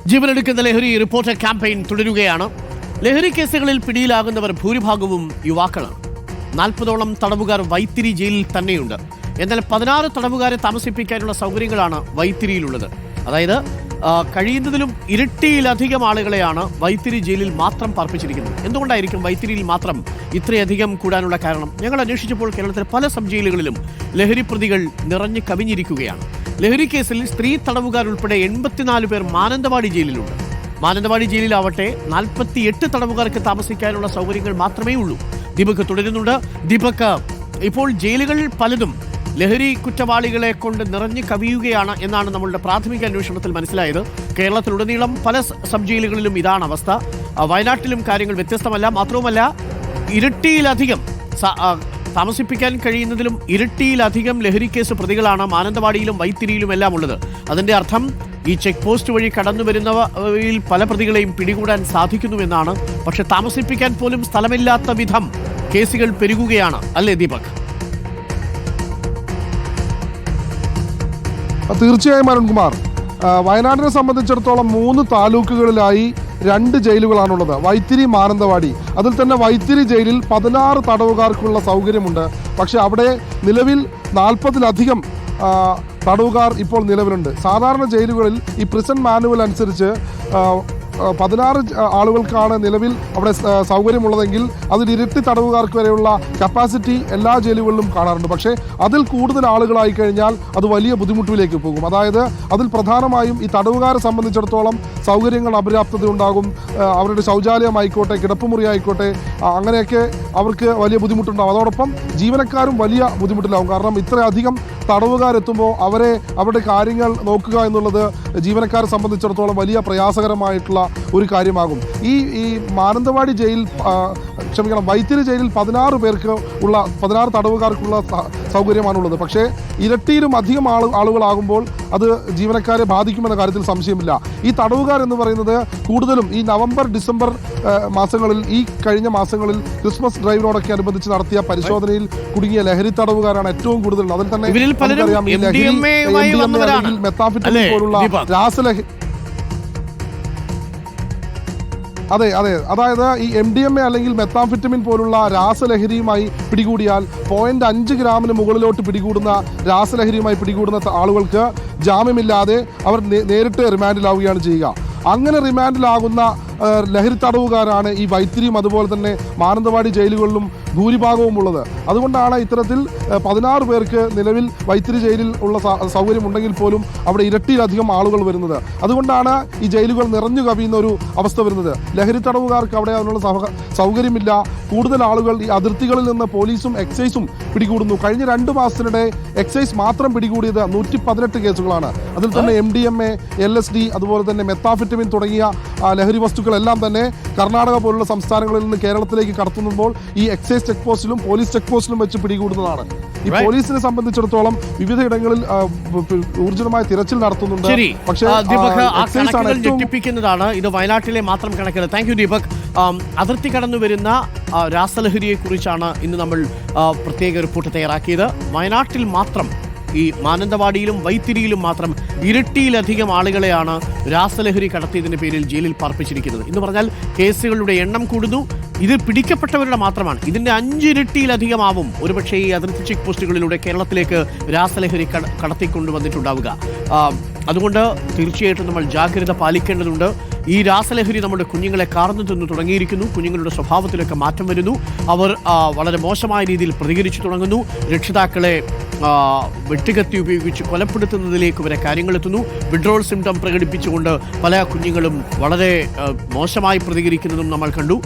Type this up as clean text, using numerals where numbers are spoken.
ജീവനെടുക്കുന്ന ലഹരി reporter campaign തുടരുകയാണ്. ലഹരി കേസുകളിൽ പിടിയിലാകുന്നവർ ഭൂരിഭാഗവും യുവാക്കളാണ്. 40ഓളം തടവുകാർ വൈത്തിരി ജയിലിൽ തന്നെയുണ്ട്. എന്നാൽ 16 തടവുകാരെ താമസിപ്പിക്കാനുള്ള സൗകര്യങ്ങളാണ് വൈത്തിരിയിലുള്ളത്. അതായത് കഴിയുന്നതിലും ഇരട്ടിയിലധികം ആളുകളെയാണ് വൈത്തിരി ജയിലിൽ മാത്രം പാർപ്പിച്ചിരിക്കുന്നത്. എന്തുകൊണ്ടായിരിക്കും വൈത്തിരിയിൽ മാത്രം ഇത്രയധികം കൂടാനുള്ള കാരണം? ഞങ്ങൾ അന്വേഷിച്ചപ്പോൾ കേരളത്തിലെ പല സബ് ജയിലുകളിലും ലഹരി പ്രതികൾ നിറഞ്ഞു കവിഞ്ഞിരിക്കുകയാണ്. ലഹരി കേസിൽ സ്ത്രീ തടവുകാരുൾപ്പെടെ 84 പേർ മാനന്തവാടി ജയിലിലുണ്ട്. മാനന്തവാടി ജയിലിലാവട്ടെ 48 തടവുകാർക്ക് താമസിക്കാനുള്ള സൗകര്യങ്ങൾ മാത്രമേ ഉള്ളൂ. ദീപക് തുടരുന്നുണ്ട്. ദീപക്, ഇപ്പോൾ ജയിലുകൾ പലതും ലഹരി കുറ്റവാളികളെ കൊണ്ട് നിറഞ്ഞു കവിയുകയാണ് എന്നാണ് നമ്മളുടെ പ്രാഥമിക അന്വേഷണത്തിൽ മനസ്സിലായത്. കേരളത്തിലുടനീളം പല സബ് ജയിലുകളിലും ഇതാണ് അവസ്ഥ. വയനാട്ടിലും കാര്യങ്ങൾ വ്യത്യസ്തമല്ല. മാത്രവുമല്ല, ഇരട്ടിയിലധികം താമസിപ്പിക്കാൻ കഴിയുന്നതിലും ഇരട്ടിയിലധികം ലഹരി കേസ് പ്രതികളാണ് മാനന്തവാടിയിലും വൈത്തിരിയിലും എല്ലാം ഉള്ളത്. അതിന്റെ അർത്ഥം ഈ ചെക്ക് പോസ്റ്റ് വഴി കടന്നു വരുന്നവയിൽ പല പ്രതികളെയും പിടികൂടാൻ സാധിക്കുന്നുവെന്നാണ്. പക്ഷെ താമസിപ്പിക്കാൻ പോലും സ്ഥലമില്ലാത്ത വിധം കേസുകൾ പെരുകുകയാണ്, അല്ലേ ദീപക്? തീർച്ചയായും അരുൺകുമാർ, വയനാടിനെ സംബന്ധിച്ചിടത്തോളം 3 താലൂക്കുകളിലായി 2 ജയിലുകളാണുള്ളത്, വൈത്തിരി, മാനന്തവാടി. അതിൽ തന്നെ വൈത്തിരി ജയിലിൽ 16 തടവുകാർക്കുള്ള സൗകര്യമുണ്ട്. പക്ഷേ അവിടെ നിലവിൽ 40-ലധികം തടവുകാർ ഇപ്പോൾ നിലവിലുണ്ട്. സാധാരണ ജയിലുകളിൽ ഈ പ്രിസൺ മാനുവൽ അനുസരിച്ച് 16 ആളുകൾക്കാണ് നിലവിൽ അവിടെ സൗകര്യമുള്ളതെങ്കിൽ അതിൽ ഇരട്ടി തടവുകാർക്ക് വരെയുള്ള കപ്പാസിറ്റി എല്ലാ ജയിലുകളിലും കാണാറുണ്ട്. പക്ഷേ അതിൽ കൂടുതൽ ആളുകളായി കഴിഞ്ഞാൽ അത് വലിയ ബുദ്ധിമുട്ടിലേക്ക് പോകും. അതായത് അതിൽ പ്രധാനമായും ഈ തടവുകാരെ സംബന്ധിച്ചിടത്തോളം സൗകര്യങ്ങൾ അപര്യാപ്തത ഉണ്ടാകും. അവരുടെ ശൗചാലയമായിക്കോട്ടെ, കിടപ്പുമുറി ആയിക്കോട്ടെ, അങ്ങനെയൊക്കെ അവർക്ക് വലിയ ബുദ്ധിമുട്ടുണ്ടാകും. അതോടൊപ്പം ജീവനക്കാരും വലിയ ബുദ്ധിമുട്ടിലാവും. കാരണം ഇത്രയധികം തടവുകാരെത്തുമ്പോൾ അവരുടെ കാര്യങ്ങൾ നോക്കുക എന്നുള്ളത് ജീവനക്കാരെ സംബന്ധിച്ചിടത്തോളം വലിയ പ്രയാസകരമായിട്ടുള്ള ഒരു കാര്യമാകും. ഈ മാനന്തവാടി ജയിൽ വൈത്തിരി ജയിലിൽ 16 തടവുകാർക്കുള്ള സൗകര്യമാണുള്ളത്. പക്ഷേ ഇരട്ടിയിലും അധികം ആളുകളാകുമ്പോൾ അത് ജീവനക്കാരെ ബാധിക്കുമെന്ന കാര്യത്തിൽ സംശയമില്ല. ഈ തടവുകാർ എന്ന് പറയുന്നത് കൂടുതലും ഈ നവംബർ, ഡിസംബർ മാസങ്ങളിൽ, ഈ കഴിഞ്ഞ മാസങ്ങളിൽ ക്രിസ്മസ് ഡ്രൈവിനോടൊക്കെ അനുബന്ധിച്ച് നടത്തിയ പരിശോധനയിൽ കുടുങ്ങിയ ലഹരി തടവുകാരാണ് ഏറ്റവും കൂടുതൽ. അതിൽ തന്നെ നമുക്കറിയാം, ഈ ലഹരി മെത്താംഫെറ്റമിൻ പോലുള്ള രാസലഹരി. അതെ, അതായത് ഈ MDMA അല്ലെങ്കിൽ മെത്താംഫെറ്റമിൻ പോലുള്ള രാസലഹരിയുമായി പിടികൂടിയാൽ 0.5 ഗ്രാമിന് മുകളിലോട്ട് പിടികൂടുന്ന രാസലഹരിയുമായി പിടികൂടുന്ന ആളുകൾക്ക് ജാമ്യമില്ലാതെ അവർ നേരിട്ട് റിമാൻഡിലാവുകയാണ് ചെയ്യുക. അങ്ങനെ റിമാൻഡിലാകുന്ന ലഹരി തടവുകാരാണ് ഈ വൈത്തിരിയും അതുപോലെ തന്നെ മാനന്തവാടി ജയിലുകളിലും ഭൂരിഭാഗവും ഉള്ളത്. അതുകൊണ്ടാണ് ഇത്തരത്തിൽ 16 പേർക്ക് നിലവിൽ വൈത്തിരി ജയിലിൽ ഉള്ള സൗകര്യമുണ്ടെങ്കിൽ പോലും അവിടെ ഇരട്ടിയിലധികം ആളുകൾ വരുന്നത്. അതുകൊണ്ടാണ് ഈ ജയിലുകൾ നിറഞ്ഞു കവിയുന്ന ഒരു അവസ്ഥ വരുന്നത്. ലഹരി തടവുകാർക്ക് അവിടെ അതിനുള്ള സൗകര്യമില്ല. കൂടുതൽ ആളുകൾ ഈ അതിർത്തികളിൽ നിന്ന് പോലീസും എക്സൈസും പിടികൂടുന്നു. കഴിഞ്ഞ 2 മാസത്തിനിടെ എക്സൈസ് മാത്രം പിടികൂടിയത് 118 കേസുകളാണ്. അതിൽ തന്നെ MDMA, LSD, അതുപോലെ തന്നെ മെത്താംഫെറ്റമിൻ തുടങ്ങിയ ലഹരി വസ്തുക്കളെല്ലാം തന്നെ കർണാടക പോലുള്ള സംസ്ഥാനങ്ങളിൽ നിന്ന് കേരളത്തിലേക്ക് കടത്തുമ്പോൾ ഈ എക്സൈസ് ചെക്ക് പോസ്റ്റിലും പോലീസ് ചെക്ക് പോസ്റ്റിലും വെച്ച് പിടികൂടുന്നതാണ്. ഈ പോലീസിനെ സംബന്ധിച്ചിടത്തോളം വിവിധ ഇടങ്ങളിൽ ഊർജിതമായ തിരച്ചിൽ നടത്തുന്നുണ്ട്. പക്ഷേ ഞെട്ടിപ്പിക്കുന്നതാണ് ഇത് വയനാട്ടിലെ മാത്രം കണക്കുകൾ. Thank you Deepak. അതിർത്തി കടന്നു വരുന്ന രാസലഹരിയെ കുറിച്ചാണ് ഇന്ന് നമ്മൾ പ്രത്യേക റിപ്പോർട്ട് തയ്യാറാക്കിയത്. വയനാട്ടിൽ മാത്രം, ഈ മാനന്തവാടിയിലും വൈത്തിരിയിലും മാത്രം ഇരട്ടിയിലധികം ആളുകളെയാണ് രാസലഹരി കടത്തിയതിന്റെ പേരിൽ ജയിലിൽ പാർപ്പിച്ചിരിക്കുന്നത്. എന്ന് പറഞ്ഞാൽ കേസുകളുടെ എണ്ണം കൂടുന്നു. ഇത് പിടിക്കപ്പെട്ടവരുടെ മാത്രമാണ്. ഇതിന്റെ 5 ഇരട്ടിയിലധികമാവും ഒരുപക്ഷെ ഈ അതിർത്തി ചെക്ക് പോസ്റ്റുകളിലൂടെ കേരളത്തിലേക്ക് രാസലഹരി കടത്തിക്കൊണ്ടുവന്നിട്ടുണ്ടാവുക. അതുകൊണ്ട് തീർച്ചയായിട്ടും നമ്മൾ ജാഗ്രത പാലിക്കേണ്ടതുണ്ട്. ഈ രാസലഹരി നമ്മുടെ കുഞ്ഞുങ്ങളെ കാർന്നു തിന്നു തുടങ്ങിയിരിക്കുന്നു. കുഞ്ഞുങ്ങളുടെ സ്വഭാവത്തിലൊക്കെ മാറ്റം വരുന്നു. അവർ വളരെ മോശമായ രീതിയിൽ പ്രതികരിച്ചു തുടങ്ങുന്നു. രക്ഷിതാക്കളെ വെട്ടുകത്തി ഉപയോഗിച്ച് കൊലപ്പെടുത്തുന്നതിലേക്ക് വരെ കാര്യങ്ങളെത്തുന്നു. വിഡ്രോൾ സിംറ്റം പ്രകടിപ്പിച്ചുകൊണ്ട് പല കുഞ്ഞുങ്ങളും വളരെ മോശമായി പ്രതികരിക്കുന്നതും നമ്മൾ കണ്ടു.